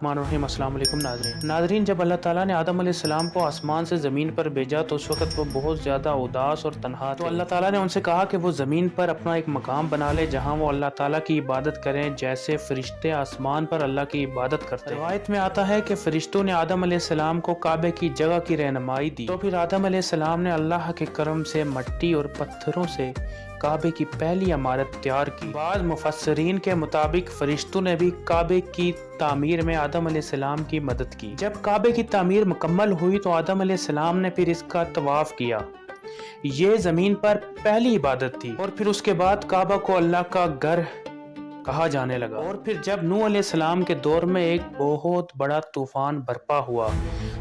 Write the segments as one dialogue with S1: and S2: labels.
S1: अस्सलाम वालेकुम नाज़रीन, जब अल्लाह ताला ने आदम अलैहिस्सलाम को आसमान से ज़मीन पर भेजा तो उस वक्त वो बहुत ज़्यादा उदास और तन्हा थे। तो अल्लाह ताला ने उनसे कहा कि वो ज़मीन पर अपना एक मकाम बना ले जहाँ वो अल्लाह ताला की इबादत करें, जैसे फरिश्ते आसमान पर अल्लाह की इबादत करते हैं। रिवायत में आता है कि फरिश्तों ने आदम अलैहिस्सलाम को काबे की जगह की रहनुमाई दी। तो फिर आदम अलैहिस्सलाम ने अल्लाह के करम से मिट्टी और पत्थरों से काबे की पहली इमारत तैयार की। बाद मुफस्सरीन के मुताबिक फरिश्तों ने भी काबे की तामीर में आदम अलैहिस्सलाम की मदद की। जब काबे की तामीर मुकम्मल हुई तो आदम अलैहिस्सलाम ने फिर इसका तवाफ किया। ये ज़मीन पर पहली इबादत थी और फिर उसके बाद काबा को अल्लाह का घर कहा जाने लगा। और फिर जब नूह अलैहिस्सलाम के दौर में एक बहुत बड़ा तूफान बरपा हुआ,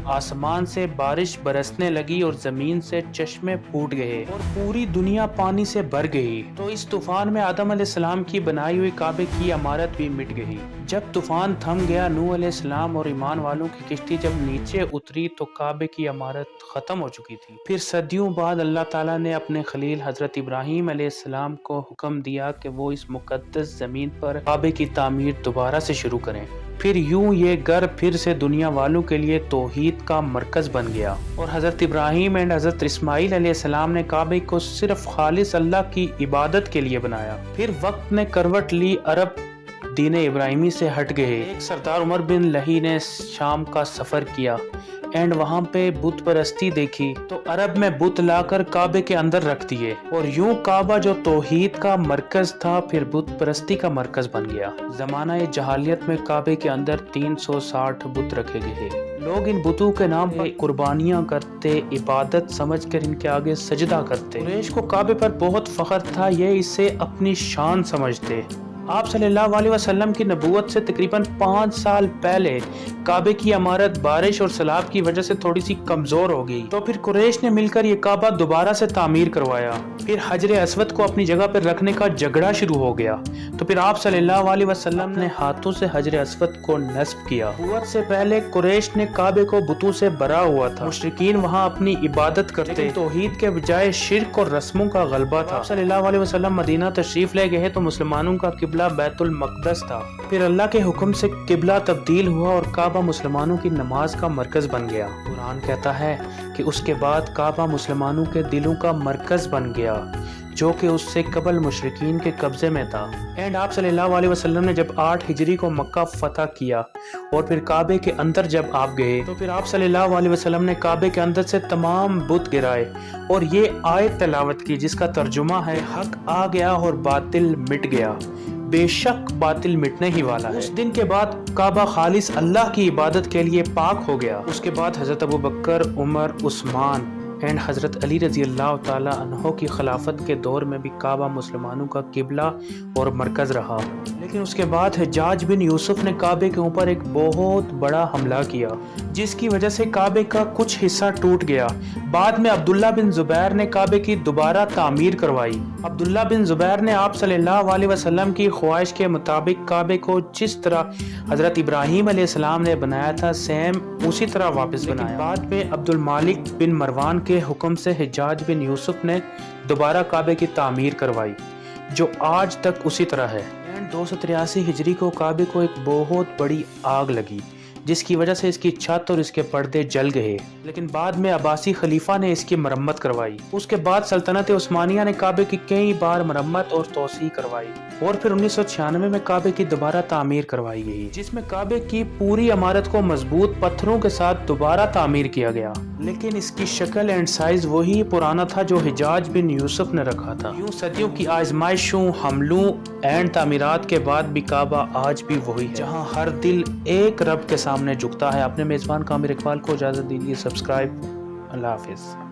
S1: आसमान से बारिश बरसने लगी और जमीन से चश्मे फूट गए और पूरी दुनिया पानी से भर गई। तो इस तूफान में आदम अलैहिस्सलाम की बनाई हुई काबे की इमारत भी मिट गई। जब तूफान थम गया, नूह अलैहिस्सलाम और ईमान वालों की किश्ती जब नीचे उतरी तो काबे की इमारत खत्म हो चुकी थी। फिर सदियों बाद अल्लाह ताला ने अपने खलील हजरत इब्राहीम अलैहिस्सलाम को हुक्म दिया कि वो इस मुकद्दस जमीन पर काबे की तामीर दोबारा से शुरू करें। फिर यूं ये घर फिर से दुनिया वालों के लिए तौहीद का मरकज बन गया और हजरत इब्राहीम एंड हजरत इस्माइल अलैहिस्सलाम ने काबे को सिर्फ खालिस अल्लाह की इबादत के लिए बनाया। फिर वक्त ने करवट ली, अरब दीन इब्राहिमी से हट गए। एक सरदार उमर बिन लही ने शाम का सफर किया एंड वहाँ पे बुत परस्ती देखी तो अरब में बुत लाकर काबे के अंदर रख दिए और यूं काबा जो तौहीद का मरकज था फिर बुत परस्ती का मरकज बन गया। जमाना जहालियत में काबे के अंदर 360 बुत रखे गए। लोग इन बुतों के नाम पर कुर्बानियां करते, इबादत समझकर इनके आगे सजदा करते। कुरैश को काबे पर बहुत फख्र था, ये इसे अपनी शान समझते। आप सल्लल्लाहु अलैहि वसल्लम की नबूवत से तकरीबन 5 साल पहले काबे की इमारत बारिश और सैलाब की वजह से थोड़ी सी कमजोर हो गई। तो फिर कुरैश ने मिलकर ये काबा दोबारा से तामीर करवाया। फिर हजर अस्वद को अपनी जगह पर रखने का झगड़ा शुरू हो गया। तो फिर आप सल्लल्लाहु अलैहि वसल्लम ने हाथों से हजर अस्वद को नस्ब किया। नबूवत से पहले कुरैश ने काबे को बुतों से भरा हुआ था। मुशरिकीन वहाँ अपनी इबादत करते, तौहीद के बजाय शिर्क और रस्मों का गलबा था। सल्लल्लाहु अलैहि वसल्लम मदीना तशरीफ ले गए तो मुसलमानों का किबला बैतुल मक़दस था। फिर अल्लाह के हुक्म से किबला तब्दील हुआ और काबा मुसलमानों की नमाज का मरकज बन गया। कुरान कहता है कि उसके बाद काबा मुसलमानों के दिलों का मरकज बन गया जो कि उससे कबल मुशरिकीन के कब्जे में था। एंड आप सल्लल्लाहु अलैहि वसल्लम ने जब 8 हिजरी को मक्का फतह किया और फिर काबे के अंदर जब आप गए तो फिर आप सल्लल्लाहु अलैहि वसल्लम ने काबे के अंदर से तमाम बुत गिराए और ये आयत तिलावत की जिसका तर्जुमा है, हक आ गया और बातिल मिट गया, बेशक बातिल मिटने ही वाला है। उस दिन के बाद काबा खालिस अल्लाह की इबादत के लिए पाक हो गया। उसके बाद हजरत अबू बकर, उमर, उस्मान एंड हजरत अली रजी अल्लाह ताला अन्हो की खिलाफत के दौर में भी काबा मुसलमानों का किबला और मरकज रहा। लेकिन उसके बाद हज्जाज बिन यूसुफ ने काबे के ऊपर एक बहुत बड़ा हमला किया जिसकी वजह से काबे का कुछ हिस्सा टूट गया। बाद में अब्दुल्ला बिन जुबैर ने काबे की दोबारा तामीर करवाई। अब्दुल्ला बिन जुबैर ने आप सल्लल्लाहु अलैहि वसल्लम की ख्वाहिश के मुताबिक काबे को जिस तरह हजरत इब्राहीम अलैहिस्सलाम ने बनाया था सेम उसी तरह वापस बनाया। बाद में अब्दुल मालिक बिन मरवान के हुक्म से हज्जाज बिन यूसुफ ने दोबारा काबे की तामीर करवाई जो आज तक उसी तरह है। 283 हिजरी को काबे को एक बहुत बड़ी आग लगी जिसकी वजह से इसकी छत और इसके पर्दे जल गए। लेकिन बाद में अब्बासी खलीफा ने इसकी मरम्मत करवाई। उसके बाद सल्तनत उस्मानिया ने काबे की कई बार मरम्मत और तोसी करवाई और फिर 1996 में काबे की दोबारा तामीर करवाई गई जिसमें काबे की पूरी इमारत को मजबूत पत्थरों के साथ दोबारा तामीर किया गया। लेकिन इसकी शक्ल एंड साइज वही पुराना था जो हज्जाज बिन यूसुफ ने रखा था। यूं सदियों की आजमाइशों, हमलों एंड तामीरात के बाद भी काबा आज भी वही है जहाँ हर दिल एक रब के सामने झुकता है। अपने मेज़बान कामिर इकबाल को इजाज़त दीजिए। सब्सक्राइब। अल्लाह हाफिज़।